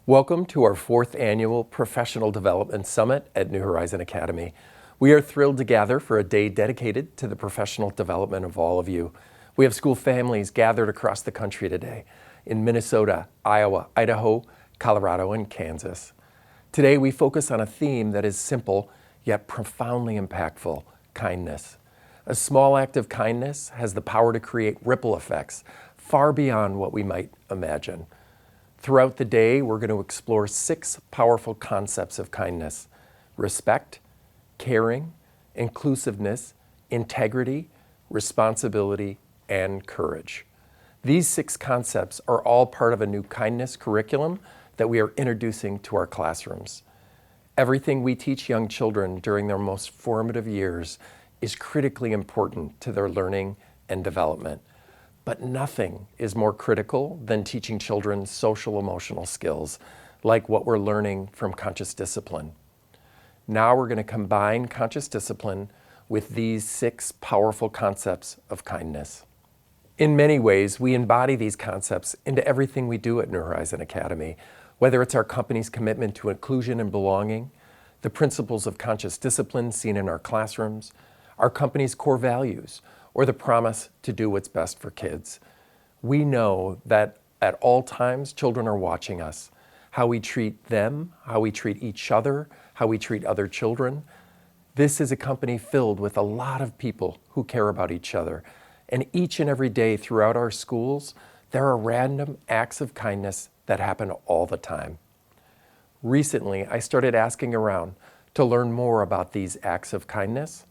Welcome to our 4th annual Professional Development Summit at New Horizon Academy. We are thrilled to gather for a day dedicated to the professional development of all of you. We have school families gathered across the country today in Minnesota, Iowa, Idaho, Colorado, and Kansas. Today we focus on a theme that is simple yet profoundly impactful: kindness. A small act of kindness has the power to create ripple effects far beyond what we might imagine. Throughout the day, we're going to explore 6 powerful concepts of kindness: respect, caring, inclusiveness, integrity, responsibility, and courage. These 6 concepts are all part of a new kindness curriculum that we are introducing to our classrooms. Everything we teach young children during their most formative years is critically important to their learning and development. But nothing is more critical than teaching children social emotional skills, like what we're learning from conscious discipline. Now we're going to combine conscious discipline with these 6 powerful concepts of kindness. In many ways, we embody these concepts into everything we do at New Horizon Academy, whether it's our company's commitment to inclusion and belonging, the principles of conscious discipline seen in our classrooms, our company's core values, or the promise to do what's best for kids. We know that at all times, children are watching us. How we treat them, how we treat each other, how we treat other children. This is a company filled with a lot of people who care about each other. And each and every day throughout our schools, there are random acts of kindness that happen all the time. Recently, I started asking around to learn more about these acts of kindness.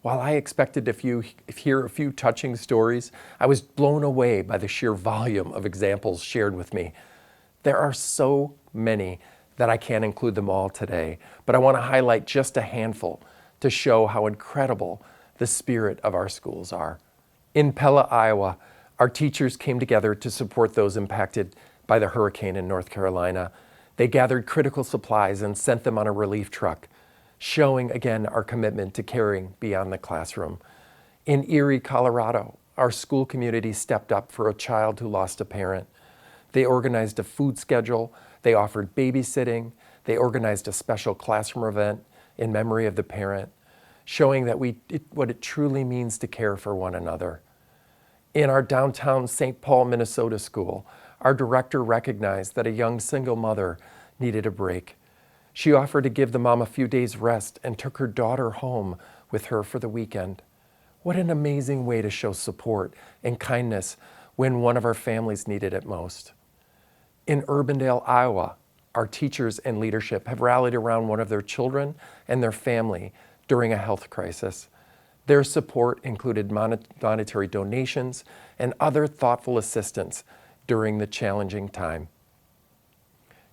While I expected to hear a few touching stories, I was blown away by the sheer volume of examples shared with me. There are so many that I can't include them all today, but I want to highlight just a handful to show how incredible the spirit of our schools are. In Pella, Iowa, our teachers came together to support those impacted by the hurricane in North Carolina. They gathered critical supplies and sent them on a relief truck, showing again our commitment to caring beyond the classroom. In Erie, Colorado, our school community stepped up for a child who lost a parent. They organized a food schedule, they offered babysitting, they organized a special classroom event in memory of the parent, showing that what it truly means to care for one another. In our downtown St. Paul, Minnesota school, our director recognized that a young single mother needed a break. She offered to give the mom a few days rest and took her daughter home with her for the weekend. What an amazing way to show support and kindness when one of our families needed it most. In Urbandale, Iowa, our teachers and leadership have rallied around one of their children and their family during a health crisis. Their support included monetary donations and other thoughtful assistance during the challenging time.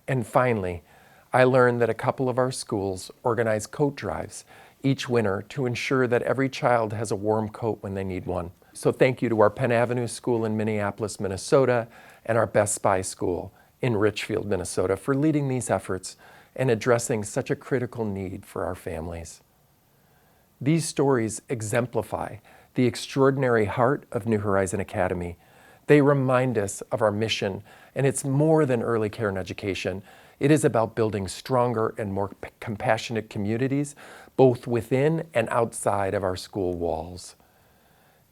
And finally, I learned that a couple of our schools organize coat drives each winter to ensure that every child has a warm coat when they need one. So thank you to our Penn Avenue School in Minneapolis, Minnesota, and our Best Buy School in Richfield, Minnesota, for leading these efforts and addressing such a critical need for our families. These stories exemplify the extraordinary heart of New Horizon Academy. They remind us of our mission, and it's more than early care and education. It is about building stronger and more compassionate communities, both within and outside of our school walls.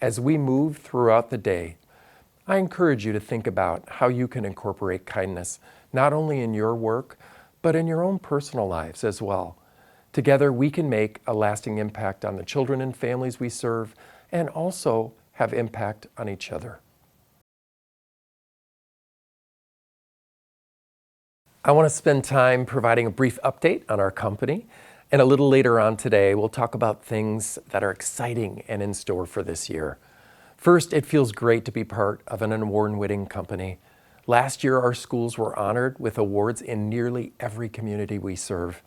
As we move throughout the day, I encourage you to think about how you can incorporate kindness, not only in your work, but in your own personal lives as well. Together, we can make a lasting impact on the children and families we serve, and also have impact on each other. I want to spend time providing a brief update on our company, and a little later on today, we'll talk about things that are exciting and in store for this year. First, it feels great to be part of an award-winning company. Last year, our schools were honored with awards in nearly every community we serve.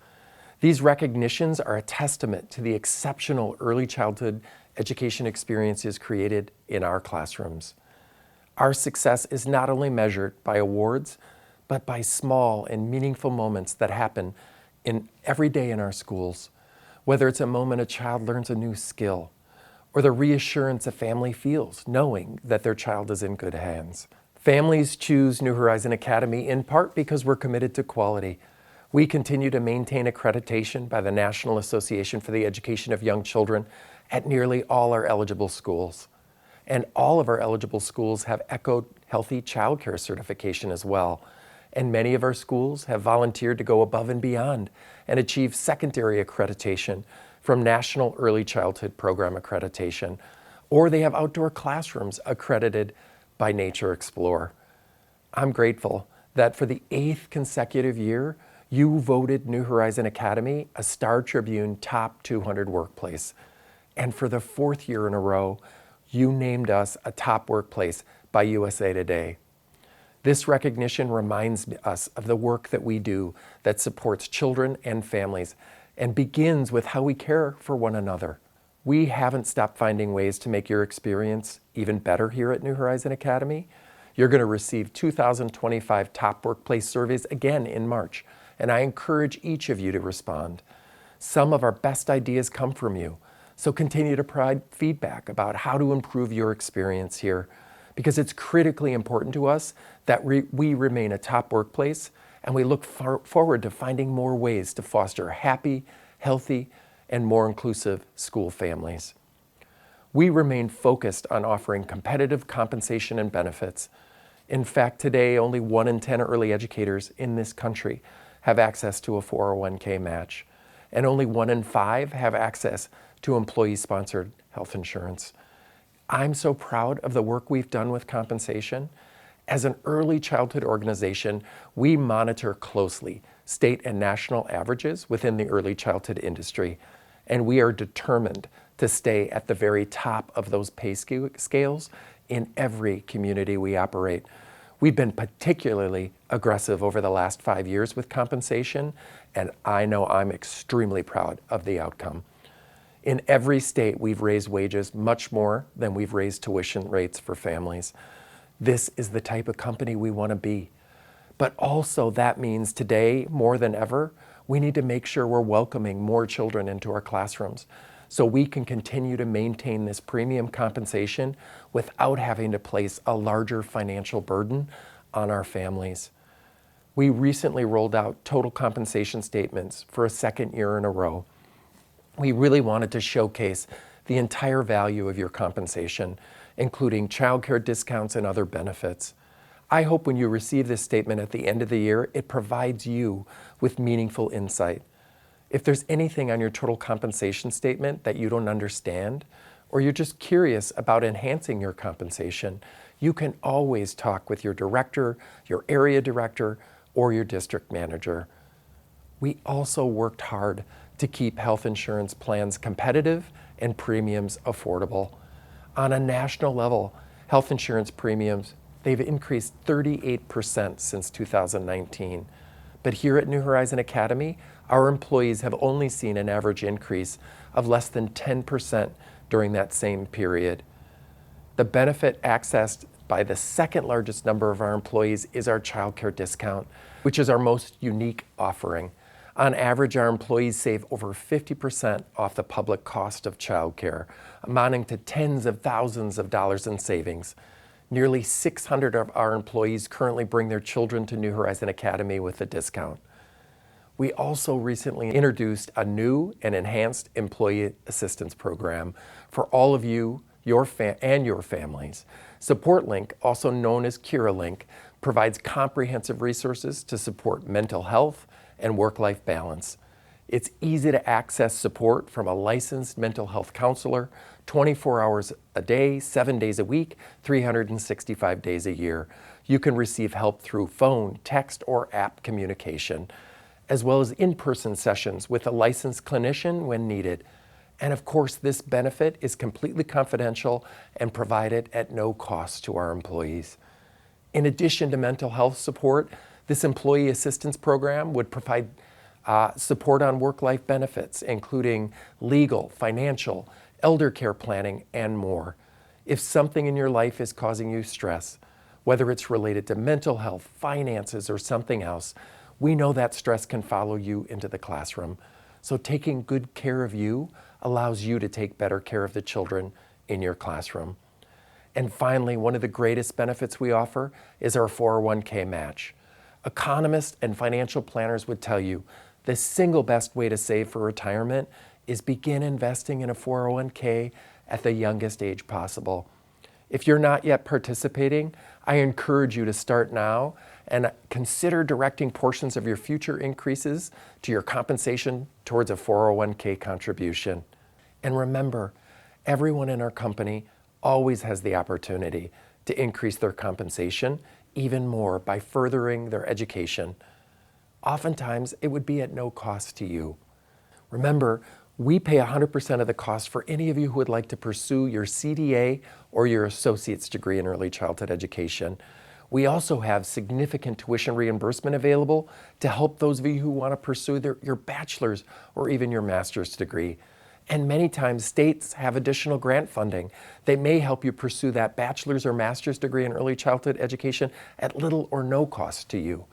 These recognitions are a testament to the exceptional early childhood education experiences created in our classrooms. Our success is not only measured by awards, but by small and meaningful moments that happen every day in our schools. Whether it's a moment a child learns a new skill, or the reassurance a family feels knowing that their child is in good hands. Families choose New Horizon Academy in part because we're committed to quality. We continue to maintain accreditation by the National Association for the Education of Young Children at nearly all our eligible schools. And all of our eligible schools have ECHO Healthy Childcare certification as well. And many of our schools have volunteered to go above and beyond and achieve secondary accreditation from National Early Childhood Program accreditation, or they have outdoor classrooms accredited by Nature Explore. I'm grateful that for the 8th consecutive year, you voted New Horizon Academy a Star Tribune Top 200 workplace. And for the 4th year in a row, you named us a top workplace by USA Today. This recognition reminds us of the work that we do that supports children and families and begins with how we care for one another. We haven't stopped finding ways to make your experience even better here at New Horizon Academy. You're going to receive 2025 Top Workplace surveys again in March, and I encourage each of you to respond. Some of our best ideas come from you, so continue to provide feedback about how to improve your experience here, because it's critically important to us that we remain a top workplace, and we look forward to finding more ways to foster happy, healthy, and more inclusive school families. We remain focused on offering competitive compensation and benefits. In fact, today, only 1 in 10 early educators in this country have access to a 401k match, and only 1 in 5 have access to employee-sponsored health insurance. I'm so proud of the work we've done with compensation. As an early childhood organization, we monitor closely state and national averages within the early childhood industry, and we are determined to stay at the very top of those pay scales in every community we operate. We've been particularly aggressive over the last 5 years with compensation, and I know I'm extremely proud of the outcome. In every state, we've raised wages much more than we've raised tuition rates for families. This is the type of company we want to be. But also that means today, more than ever, we need to make sure we're welcoming more children into our classrooms so we can continue to maintain this premium compensation without having to place a larger financial burden on our families. We recently rolled out total compensation statements for a 2nd year in a row. We really wanted to showcase the entire value of your compensation, including childcare discounts and other benefits. I hope when you receive this statement at the end of the year, it provides you with meaningful insight. If there's anything on your total compensation statement that you don't understand, or you're just curious about enhancing your compensation, you can always talk with your director, your area director, or your district manager. We also worked hard to keep health insurance plans competitive and premiums affordable. On a national level, health insurance premiums, they've increased 38% since 2019. But here at New Horizon Academy, our employees have only seen an average increase of less than 10% during that same period. The benefit accessed by the 2nd largest number of our employees is our childcare discount, which is our most unique offering. On average, our employees save over 50% off the public cost of childcare, amounting to tens of thousands of dollars in savings. Nearly 600 of our employees currently bring their children to New Horizon Academy with a discount. We also recently introduced a new and enhanced employee assistance program for all of you and your families. SupportLink, also known as CuraLink, provides comprehensive resources to support mental health and work-life balance. It's easy to access support from a licensed mental health counselor 24 hours a day, 7 days a week, 365 days a year. You can receive help through phone, text, or app communication, as well as in-person sessions with a licensed clinician when needed. And of course, this benefit is completely confidential and provided at no cost to our employees. In addition to mental health support, this employee assistance program would provide support on work-life benefits, including legal, financial, elder care planning, and more. If something in your life is causing you stress, whether it's related to mental health, finances, or something else, we know that stress can follow you into the classroom. So taking good care of you allows you to take better care of the children in your classroom. And finally, one of the greatest benefits we offer is our 401k match. Economists and financial planners would tell you the single best way to save for retirement is begin investing in a 401k at the youngest age possible. If you're not yet participating, I encourage you to start now and consider directing portions of your future increases to your compensation towards a 401k contribution. And remember, everyone in our company always has the opportunity to increase their compensation even more by furthering their education. Oftentimes, it would be at no cost to you. Remember, we pay 100% of the cost for any of you who would like to pursue your CDA or your associate's degree in early childhood education. We also have significant tuition reimbursement available to help those of you who want to pursue your bachelor's or even your master's degree. And many times states have additional grant funding. They may help you pursue that bachelor's or master's degree in early childhood education at little or no cost to you.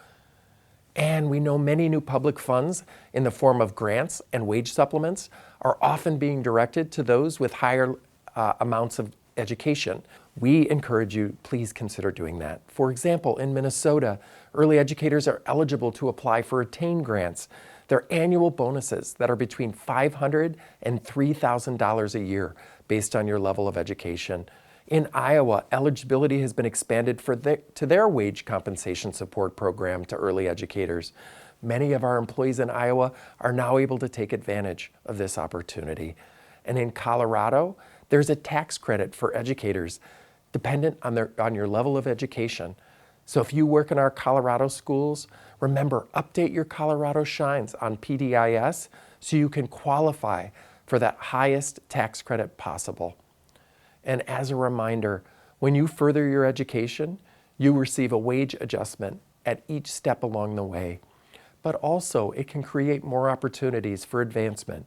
And we know many new public funds in the form of grants and wage supplements are often being directed to those with higher amounts of education. We encourage you, please consider doing that. For example, in Minnesota, early educators are eligible to apply for ATTAIN grants. They're annual bonuses that are between $500 and $3,000 a year based on your level of education. In Iowa, eligibility has been expanded to their wage compensation support program to early educators. Many of our employees in Iowa are now able to take advantage of this opportunity. And in Colorado, there's a tax credit for educators dependent on your level of education. So if you work in our Colorado schools, remember, update your Colorado Shines on PDS so you can qualify for that highest tax credit possible. And as a reminder, when you further your education, you receive a wage adjustment at each step along the way. But also, it can create more opportunities for advancement.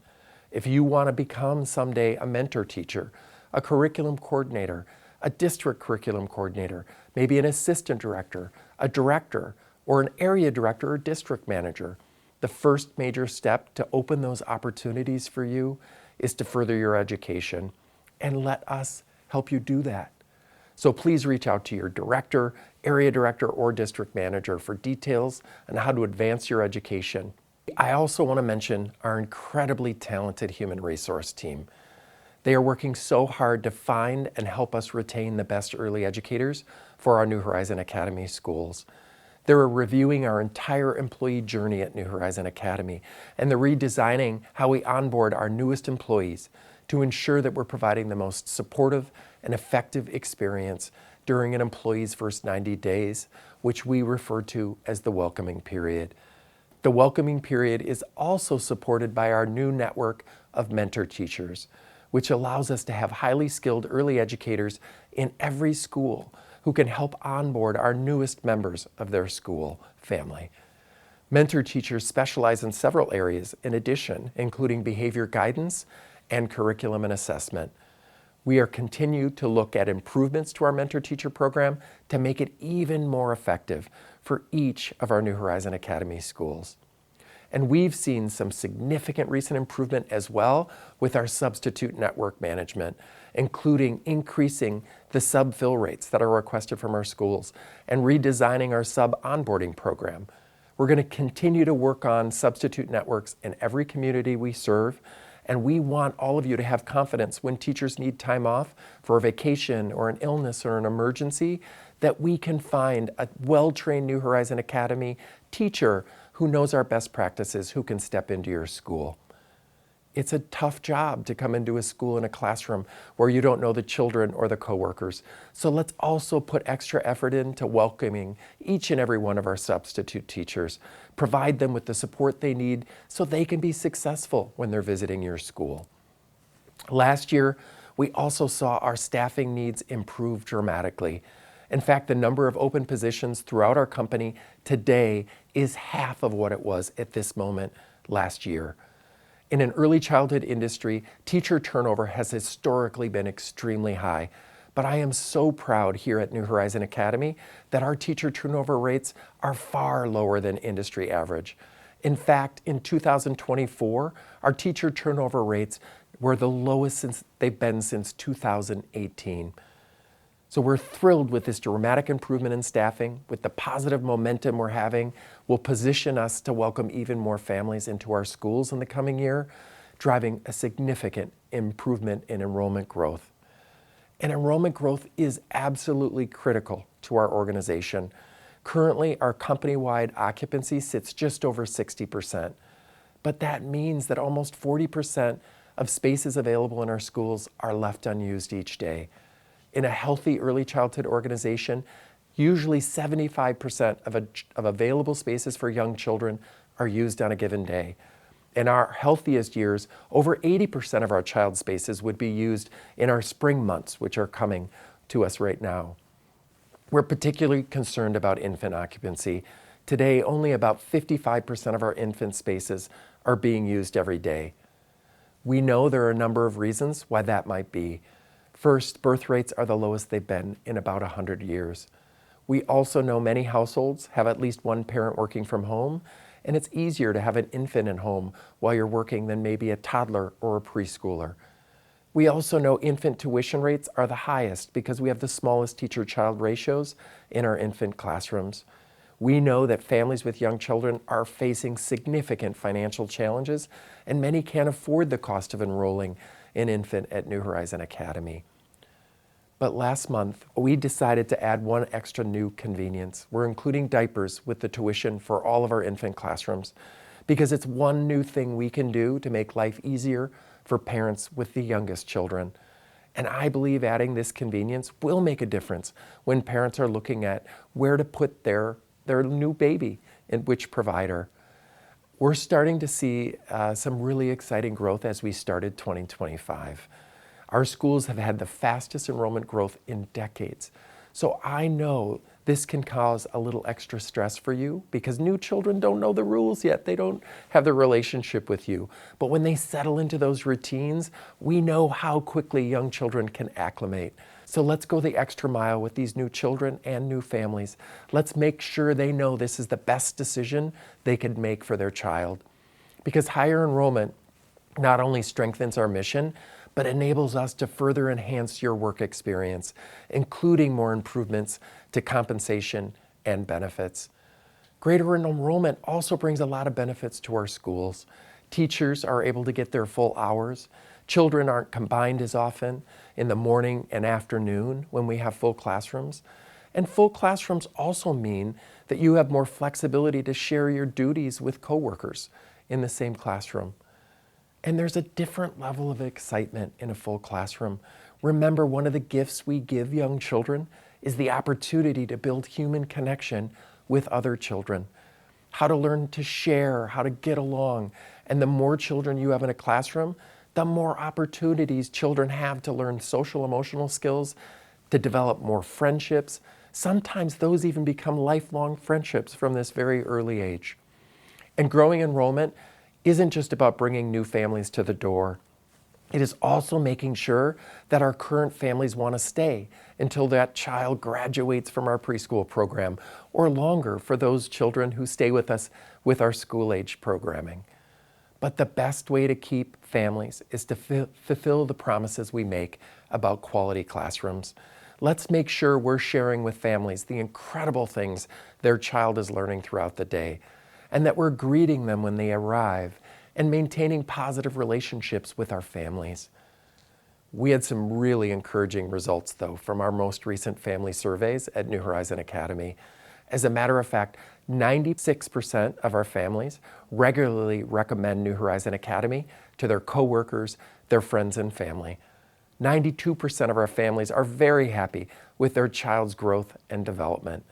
If you want to become someday a mentor teacher, a curriculum coordinator, a district curriculum coordinator, maybe an assistant director, a director, or an area director or district manager, the first major step to open those opportunities for you is to further your education. And let us help you do that. So please reach out to your director, area director, or district manager for details on how to advance your education. I also want to mention our incredibly talented human resource team. They are working so hard to find and help us retain the best early educators for our New Horizon Academy schools. They're reviewing our entire employee journey at New Horizon Academy, and they're redesigning how we onboard our newest employees to ensure that we're providing the most supportive and effective experience during an employee's first 90 days, which we refer to as the welcoming period. The welcoming period is also supported by our new network of mentor teachers, which allows us to have highly skilled early educators in every school who can help onboard our newest members of their school family. Mentor teachers specialize in several areas in addition, including behavior guidance and curriculum and assessment. We are continue to look at improvements to our mentor teacher program to make it even more effective for each of our New Horizon Academy schools. And we've seen some significant recent improvement as well with our substitute network management, including increasing the sub-fill rates that are requested from our schools and redesigning our sub-onboarding program. We're going to continue to work on substitute networks in every community we serve, and we want all of you to have confidence when teachers need time off for a vacation or an illness or an emergency, that we can find a well-trained New Horizon Academy teacher who knows our best practices, who can step into your school. It's a tough job to come into a school in a classroom where you don't know the children or the coworkers. So let's also put extra effort into welcoming each and every one of our substitute teachers. Provide them with the support they need so they can be successful when they're visiting your school. Last year, we also saw our staffing needs improve dramatically. In fact, the number of open positions throughout our company today is half of what it was at this moment last year. In an early childhood industry, teacher turnover has historically been extremely high, but I am so proud here at New Horizon Academy that our teacher turnover rates are far lower than industry average. In fact, in 2024, our teacher turnover rates were the lowest they've been since 2018. So we're thrilled with this dramatic improvement in staffing, with the positive momentum we're having, will position us to welcome even more families into our schools in the coming year, driving a significant improvement in enrollment growth. And enrollment growth is absolutely critical to our organization. Currently, our company-wide occupancy sits just over 60%, but that means that almost 40% of spaces available in our schools are left unused each day. In a healthy early childhood organization, usually 75% of available spaces for young children are used on a given day. In our healthiest years, over 80% of our child spaces would be used in our spring months, which are coming to us right now. We're particularly concerned about infant occupancy. Today, only about 55% of our infant spaces are being used every day. We know there are a number of reasons why that might be. First, birth rates are the lowest they've been in about 100 years. We also know many households have at least one parent working from home, and it's easier to have an infant at home while you're working than maybe a toddler or a preschooler. We also know infant tuition rates are the highest because we have the smallest teacher-child ratios in our infant classrooms. We know that families with young children are facing significant financial challenges, and many can't afford the cost of enrolling an infant at New Horizon Academy. But last month, we decided to add one extra new convenience. We're including diapers with the tuition for all of our infant classrooms because it's one new thing we can do to make life easier for parents with the youngest children. And I believe adding this convenience will make a difference when parents are looking at where to put their new baby and which provider. We're starting to see some really exciting growth as we started 2025. Our schools have had the fastest enrollment growth in decades. So I know this can cause a little extra stress for you because new children don't know the rules yet. They don't have the relationship with you. But when they settle into those routines, we know how quickly young children can acclimate. So let's go the extra mile with these new children and new families. Let's make sure they know this is the best decision they could make for their child. Because higher enrollment not only strengthens our mission, but enables us to further enhance your work experience, including more improvements to compensation and benefits. Greater enrollment also brings a lot of benefits to our schools. Teachers are able to get their full hours. Children aren't combined as often in the morning and afternoon when we have full classrooms. And full classrooms also mean that you have more flexibility to share your duties with coworkers in the same classroom. And there's a different level of excitement in a full classroom. Remember, one of the gifts we give young children is the opportunity to build human connection with other children, how to learn to share, how to get along. And the more children you have in a classroom, the more opportunities children have to learn social emotional skills, to develop more friendships. Sometimes those even become lifelong friendships from this very early age. And growing enrollment isn't just about bringing new families to the door. It is also making sure that our current families want to stay until that child graduates from our preschool program, or longer for those children who stay with us with our school-age programming. But the best way to keep families is to fulfill the promises we make about quality classrooms. Let's make sure we're sharing with families the incredible things their child is learning throughout the day, and that we're greeting them when they arrive and maintaining positive relationships with our families. We had some really encouraging results, though, from our most recent family surveys at New Horizon Academy. As a matter of fact, 96% of our families regularly recommend New Horizon Academy to their coworkers, their friends, and family. 92% of our families are very happy with their child's growth and development.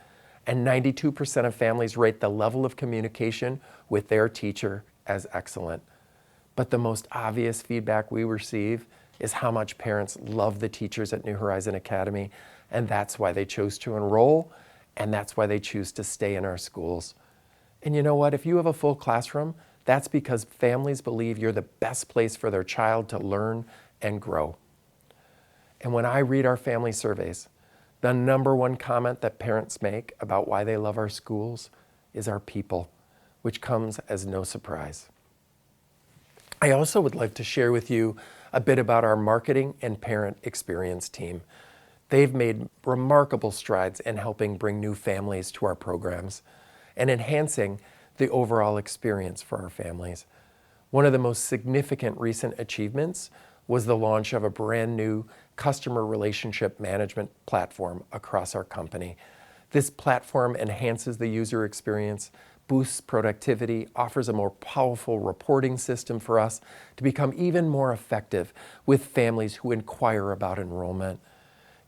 And 92% of families rate the level of communication with their teacher as excellent. But the most obvious feedback we receive is how much parents love the teachers at New Horizon Academy, and that's why they chose to enroll, and that's why they choose to stay in our schools. And you know what? If you have a full classroom, that's because families believe you're the best place for their child to learn and grow. And when I read our family surveys, the number one comment that parents make about why they love our schools is our people, which comes as no surprise. I also would like to share with you a bit about our marketing and parent experience team. They've made remarkable strides in helping bring new families to our programs and enhancing the overall experience for our families. One of the most significant recent achievements was the launch of a brand new customer relationship management platform across our company. This platform enhances the user experience, boosts productivity, offers a more powerful reporting system for us to become even more effective with families who inquire about enrollment.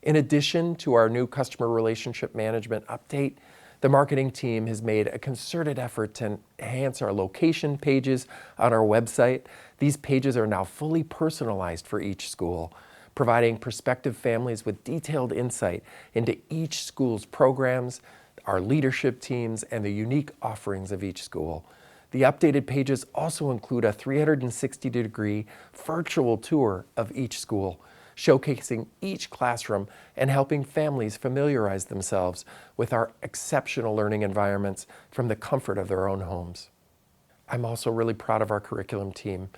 In addition to our new customer relationship management update, the marketing team has made a concerted effort to enhance our location pages on our website. These pages are now fully personalized for each school, providing prospective families with detailed insight into each school's programs, our leadership teams, and the unique offerings of each school. The updated pages also include a 360-degree virtual tour of each school, showcasing each classroom and helping families familiarize themselves with our exceptional learning environments from the comfort of their own homes. I'm also really proud of our curriculum team.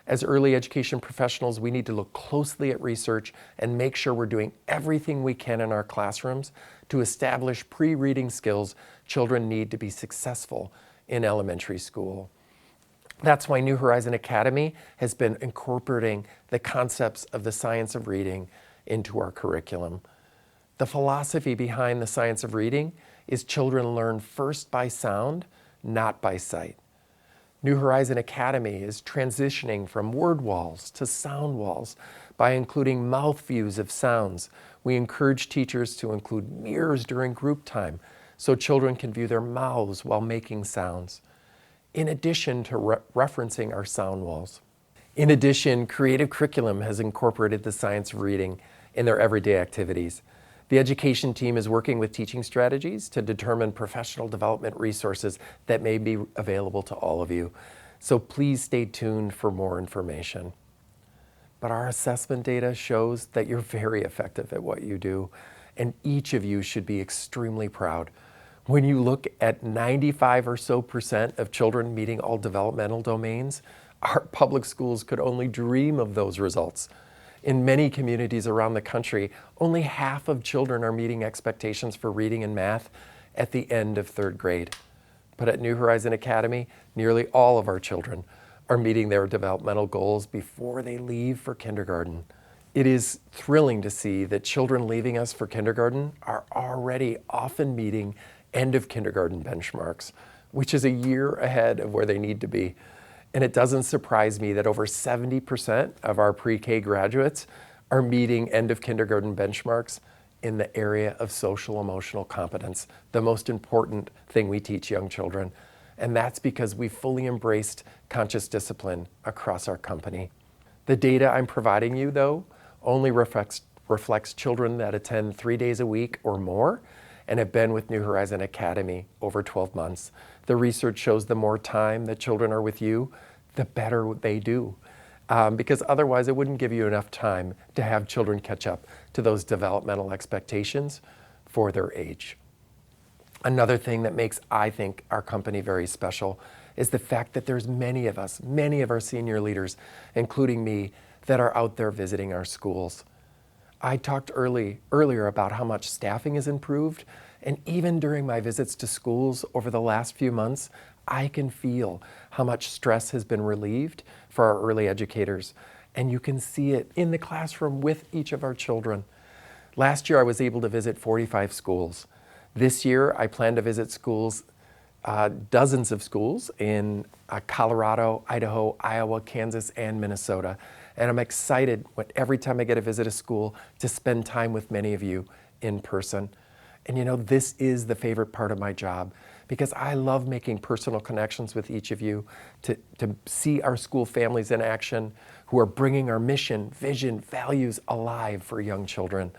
As early education professionals, we need to look closely at research and make sure we're doing everything we can in our classrooms to establish pre-reading skills children need to be successful in elementary school. That's why New Horizon Academy has been incorporating the concepts of the science of reading into our curriculum. The philosophy behind the science of reading is children learn first by sound, not by sight. New Horizon Academy is transitioning from word walls to sound walls by including mouth views of sounds. We encourage teachers to include mirrors during group time so children can view their mouths while making sounds, in addition to referencing our sound walls. In addition, Creative Curriculum has incorporated the science of reading in their everyday activities. The education team is working with teaching strategies to determine professional development resources that may be available to all of you. So please stay tuned for more information. But our assessment data shows that you're very effective at what you do, and each of you should be extremely proud. When you look at 95% or so of children meeting all developmental domains, our public schools could only dream of those results. In many communities around the country, only half of children are meeting expectations for reading and math at the end of third grade. But at New Horizon Academy, nearly all of our children are meeting their developmental goals before they leave for kindergarten. It is thrilling to see that children leaving us for kindergarten are already often meeting end of kindergarten benchmarks, which is a year ahead of where they need to be. And it doesn't surprise me that over 70% of our pre-K graduates are meeting end of kindergarten benchmarks in the area of social emotional competence, the most important thing we teach young children. And that's because we fully embraced conscious discipline across our company. The data I'm providing you, though, only reflects children that attend 3 days a week or more and have been with New Horizon Academy over 12 months. The research shows the more time that children are with you, the better they do. Because otherwise it wouldn't give you enough time to have children catch up to those developmental expectations for their age. Another thing that makes, I think, our company very special is the fact that there's many of us, many of our senior leaders, including me, that are out there visiting our schools. I talked earlier about how much staffing has improved, and even during my visits to schools over the last few months, I can feel how much stress has been relieved for our early educators, and you can see it in the classroom with each of our children. Last year, I was able to visit 45 schools. This year, I plan to visit schools, dozens of schools in Colorado, Idaho, Iowa, Kansas, and Minnesota. And I'm excited every time I get to visit a school to spend time with many of you in person. And you know, this is the favorite part of my job because I love making personal connections with each of you, to see our school families in action who are bringing our mission, vision, values alive for young children.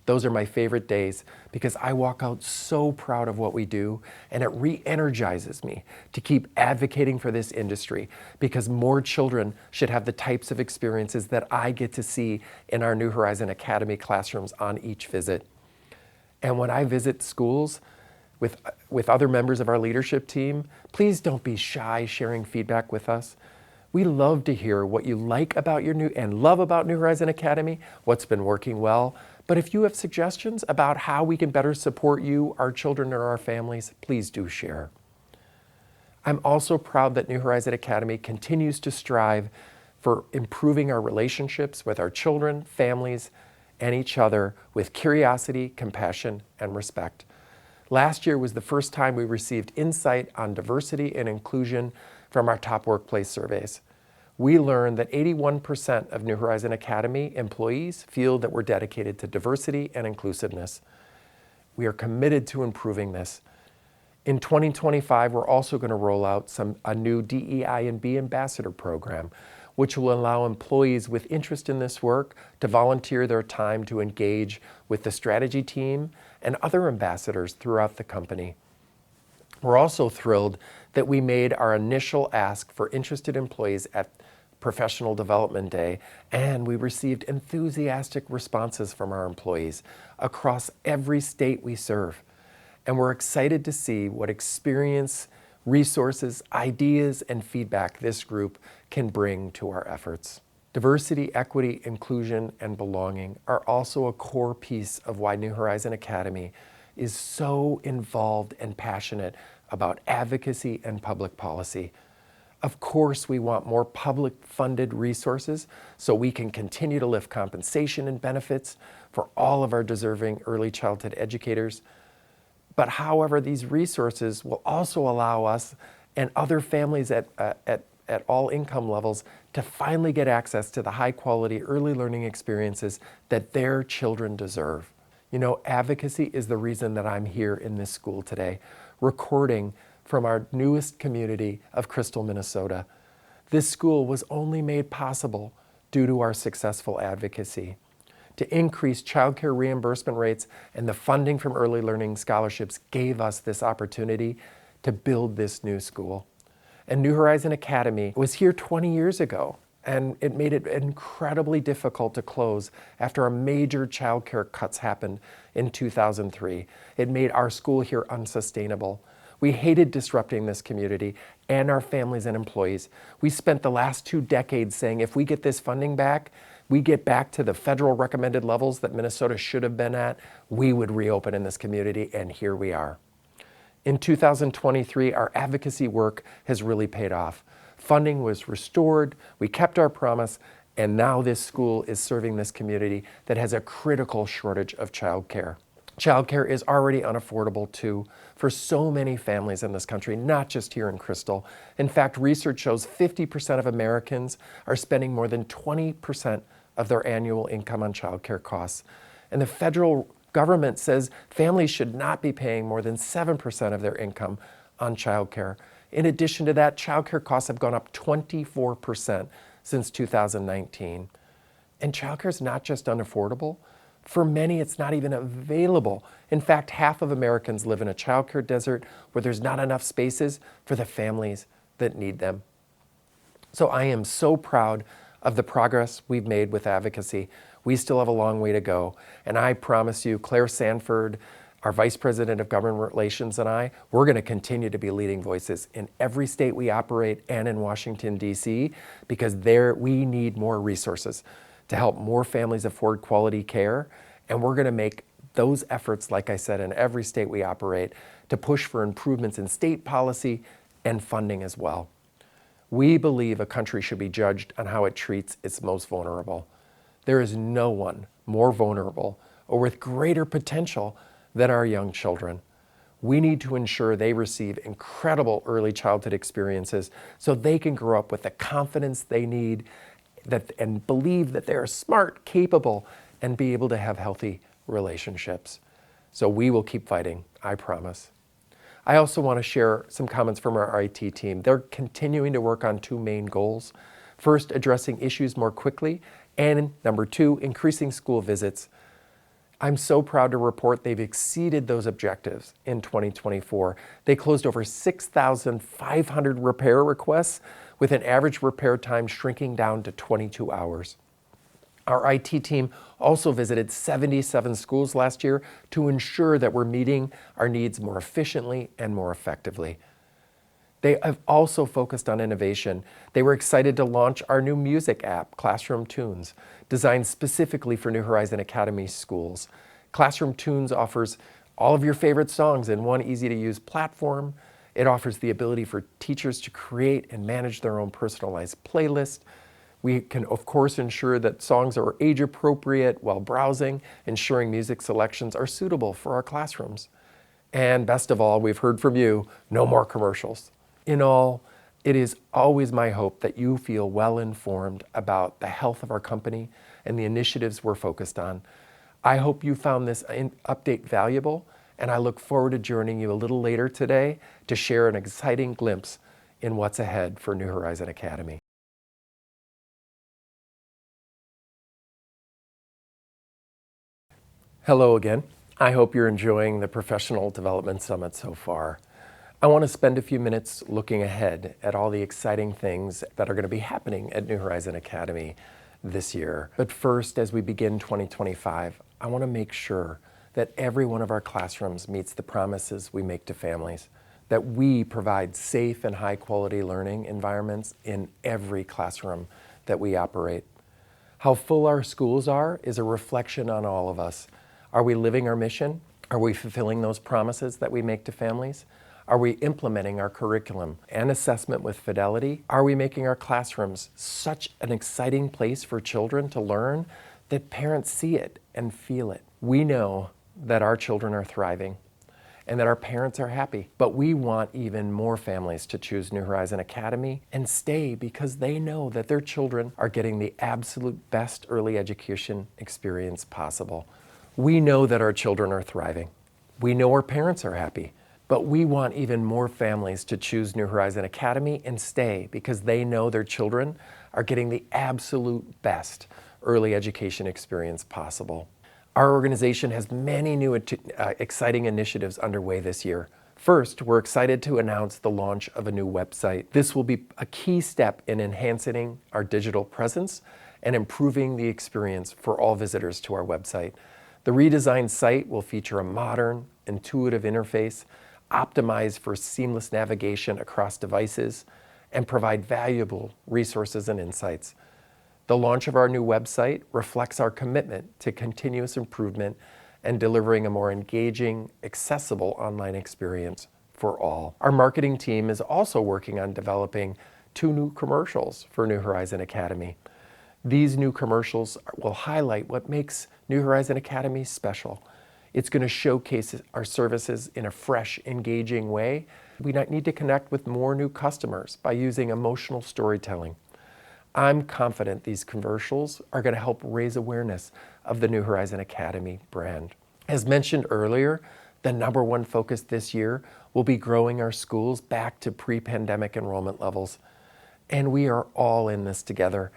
Those are my favorite days because I walk out so proud of what we do, and it re-energizes me to keep advocating for this industry because more children should have the types of experiences that I get to see in our New Horizon Academy classrooms on each visit. And when I visit schools with other members of our leadership team, please don't be shy sharing feedback with us. We love to hear what you like about your love about New Horizon Academy, what's been working well, But if you have suggestions about how we can better support you, our children, or our families, please do share. I'm also proud that New Horizon Academy continues to strive for improving our relationships with our children, families, and each other with curiosity, compassion, and respect. Last year was the first time we received insight on diversity and inclusion from our top workplace surveys. We learned that 81% of New Horizon Academy employees feel that we're dedicated to diversity and inclusiveness. We are committed to improving this. In 2025, we're also going to roll out a new DEI&B ambassador program, which will allow employees with interest in this work to volunteer their time to engage with the strategy team and other ambassadors throughout the company. We're also thrilled that we made our initial ask for interested employees at Professional Development Day, and we received enthusiastic responses from our employees across every state we serve. And we're excited to see what experience, resources, ideas, and feedback this group can bring to our efforts. Diversity, equity, inclusion, and belonging are also a core piece of why New Horizon Academy is so involved and passionate about advocacy and public policy. Of course, we want more public-funded resources so we can continue to lift compensation and benefits for all of our deserving early childhood educators. But however, these resources will also allow us and other families at all income levels to finally get access to the high-quality early learning experiences that their children deserve. You know, advocacy is the reason that I'm here in this school today, recording from our newest community of Crystal, Minnesota. This school was only made possible due to our successful advocacy. To increase childcare reimbursement rates and the funding from early learning scholarships gave us this opportunity to build this new school. And New Horizon Academy was here 20 years ago, and it made it incredibly difficult to close after a major childcare cuts happened in 2003. It made our school here unsustainable. We hated disrupting this community and our families and employees. We spent the last 2 decades saying if we get this funding back, we get back to the federal recommended levels that Minnesota should have been at, we would reopen in this community, and here we are. In 2023, our advocacy work has really paid off. Funding was restored, we kept our promise, and now this school is serving this community that has a critical shortage of childcare. Childcare is already unaffordable too for so many families in this country, not just here in Crystal. In fact, research shows 50% of Americans are spending more than 20% of their annual income on childcare costs. And the federal government says families should not be paying more than 7% of their income on childcare. In addition to that, childcare costs have gone up 24% since 2019. And childcare is not just unaffordable. For many, it's not even available. In fact, half of Americans live in a childcare desert where there's not enough spaces for the families that need them. So I am so proud of the progress we've made with advocacy. We still have a long way to go. And I promise you, Claire Sanford, our Vice President of Government Relations, and I, we're going to continue to be leading voices in every state we operate and in Washington, D.C., because there we need more resources to help more families afford quality care. And we're going to make those efforts, like I said, in every state we operate to push for improvements in state policy and funding as well. We believe a country should be judged on how it treats its most vulnerable. There is no one more vulnerable or with greater potential than our young children. We need to ensure they receive incredible early childhood experiences so they can grow up with the confidence they need and believe that they're smart, capable, and be able to have healthy relationships. So we will keep fighting, I promise. I also want to share some comments from our IT team. They're continuing to work on 2 main goals. First, addressing issues more quickly, and number 2, increasing school visits. I'm so proud to report they've exceeded those objectives in 2024. They closed over 6,500 repair requests, with an average repair time shrinking down to 22 hours. Our IT team also visited 77 schools last year to ensure that we're meeting our needs more efficiently and more effectively. They have also focused on innovation. They were excited to launch our new music app, Classroom Tunes, designed specifically for New Horizon Academy schools. Classroom Tunes offers all of your favorite songs in one easy-to-use platform. It offers the ability for teachers to create and manage their own personalized playlist. We can, of course, ensure that songs are age appropriate while browsing, ensuring music selections are suitable for our classrooms. And best of all, we've heard from you, no more commercials. In all, it is always my hope that you feel well informed about the health of our company and the initiatives we're focused on. I hope you found this update valuable, and I look forward to joining you a little later today to share an exciting glimpse in what's ahead for New Horizon Academy. Hello again. I hope you're enjoying the Professional Development Summit so far. I want to spend a few minutes looking ahead at all the exciting things that are going to be happening at New Horizon Academy this year. But first, as we begin 2025, I want to make sure that every one of our classrooms meets the promises we make to families, that we provide safe and high-quality learning environments in every classroom that we operate. How full our schools are is a reflection on all of us. Are we living our mission? Are we fulfilling those promises that we make to families? Are we implementing our curriculum and assessment with fidelity? Are we making our classrooms such an exciting place for children to learn that parents see it and feel it? We know that our children are thriving and that our parents are happy, but we want even more families to choose New Horizon Academy and stay because they know that their children are getting the absolute best early education experience possible. We know that our children are thriving. We know our parents are happy. But we want even more families to choose New Horizon Academy and stay because they know their children are getting the absolute best early education experience possible. Our organization has many new exciting initiatives underway this year. First, we're excited to announce the launch of a new website. This will be a key step in enhancing our digital presence and improving the experience for all visitors to our website. The redesigned site will feature a modern, intuitive interface, optimized for seamless navigation across devices, and provide valuable resources and insights. The launch of our new website reflects our commitment to continuous improvement and delivering a more engaging, accessible online experience for all. Our marketing team is also working on developing 2 new commercials for New Horizon Academy. These new commercials will highlight what makes New Horizon Academy special. It's going to showcase our services in a fresh, engaging way. We need to connect with more new customers by using emotional storytelling. I'm confident these commercials are going to help raise awareness of the New Horizon Academy brand. As mentioned earlier, the number one focus this year will be growing our schools back to pre-pandemic enrollment levels. And we are all in this together.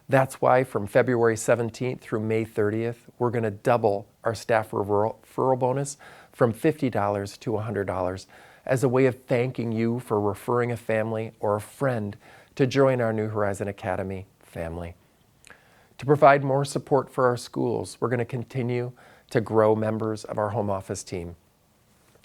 That's why from February 17th through May 30th, we're going to double our staff referral bonus from $50 to $100 as a way of thanking you for referring a family or a friend to join our New Horizon Academy family. To provide more support for our schools, we're going to continue to grow members of our home office team.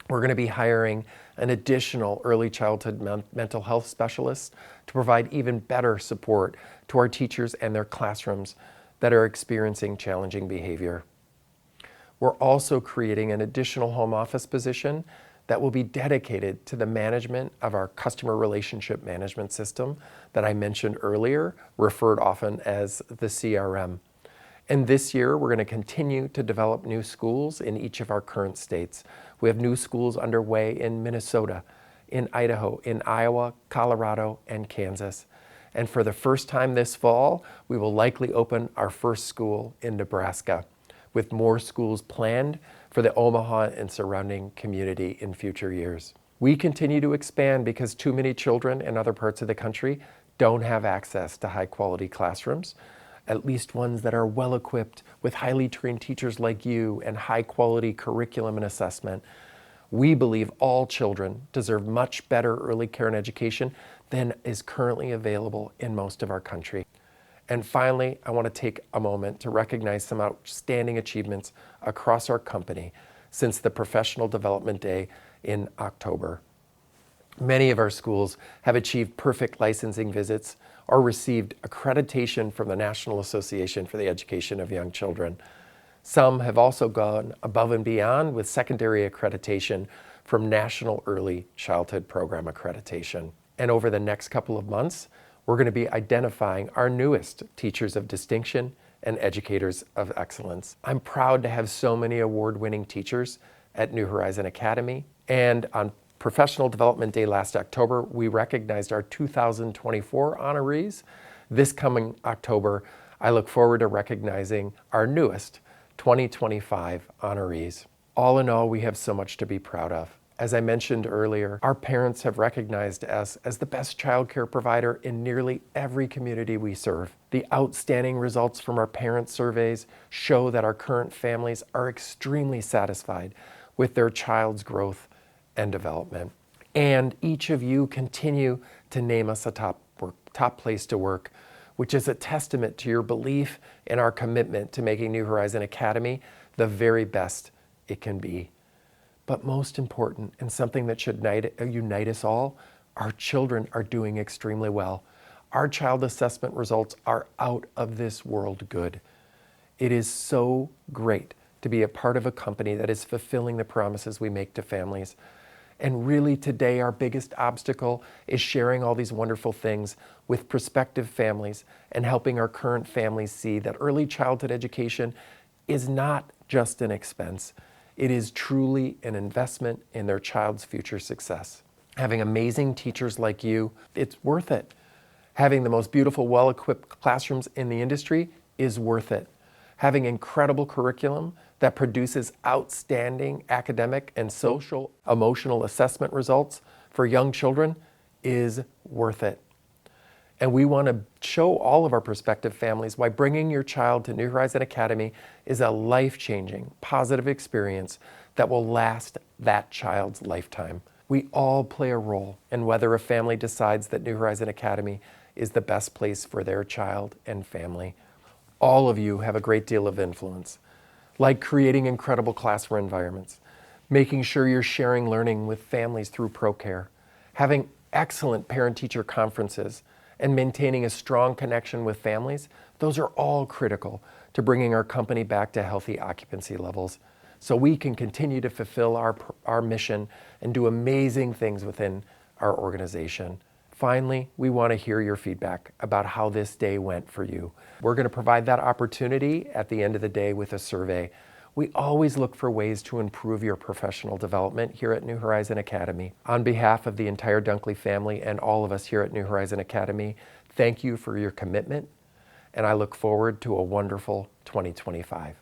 We're going to be hiring an additional early childhood mental health specialist to provide even better support to our teachers and their classrooms that are experiencing challenging behavior. We're also creating an additional home office position that will be dedicated to the management of our customer relationship management system that I mentioned earlier, referred often as the CRM. And this year, we're going to continue to develop new schools in each of our current states. We have new schools underway in Minnesota, in Idaho, in Iowa, Colorado, and Kansas. And for the first time this fall, we will likely open our first school in Nebraska, with more schools planned for the Omaha and surrounding community in future years. We continue to expand because too many children in other parts of the country don't have access to high-quality classrooms, at least ones that are well-equipped with highly trained teachers like you and high-quality curriculum and assessment. We believe all children deserve much better early care and education than is currently available in most of our country. And finally, I want to take a moment to recognize some outstanding achievements across our company since the Professional Development Day in October. Many of our schools have achieved perfect licensing visits or received accreditation from the National Association for the Education of Young Children. Some have also gone above and beyond with secondary accreditation from National Early Childhood Program accreditation. And over the next couple of months, we're going to be identifying our newest teachers of distinction and educators of excellence. I'm proud to have so many award-winning teachers at New Horizon Academy. And on Professional Development Day last October, we recognized our 2024 honorees. This coming October, I look forward to recognizing our newest 2025 honorees. All in all, we have so much to be proud of. As I mentioned earlier, our parents have recognized us as the best childcare provider in nearly every community we serve. The outstanding results from our parent surveys show that our current families are extremely satisfied with their child's growth and development. And each of you continue to name us a top place to work, which is a testament to your belief in our commitment to making New Horizon Academy the very best it can be. But most important, and something that should unite us all, our children are doing extremely well. Our child assessment results are out of this world good. It is so great to be a part of a company that is fulfilling the promises we make to families. And really today, our biggest obstacle is sharing all these wonderful things with prospective families and helping our current families see that early childhood education is not just an expense. It is truly an investment in their child's future success. Having amazing teachers like you, it's worth it. Having the most beautiful, well-equipped classrooms in the industry is worth it. Having incredible curriculum that produces outstanding academic and social, emotional assessment results for young children is worth it. And we want to show all of our prospective families why bringing your child to New Horizon Academy is a life-changing, positive experience that will last that child's lifetime. We all play a role in whether a family decides that New Horizon Academy is the best place for their child and family. All of you have a great deal of influence, like creating incredible classroom environments, making sure you're sharing learning with families through ProCare, having excellent parent-teacher conferences, and maintaining a strong connection with families. Those are all critical to bringing our company back to healthy occupancy levels so we can continue to fulfill our mission and do amazing things within our organization. Finally, we want to hear your feedback about how this day went for you. We're going to provide that opportunity at the end of the day with a survey. We always look for ways to improve your professional development here at New Horizon Academy. On behalf of the entire Dunkley family and all of us here at New Horizon Academy, thank you for your commitment, and I look forward to a wonderful 2025.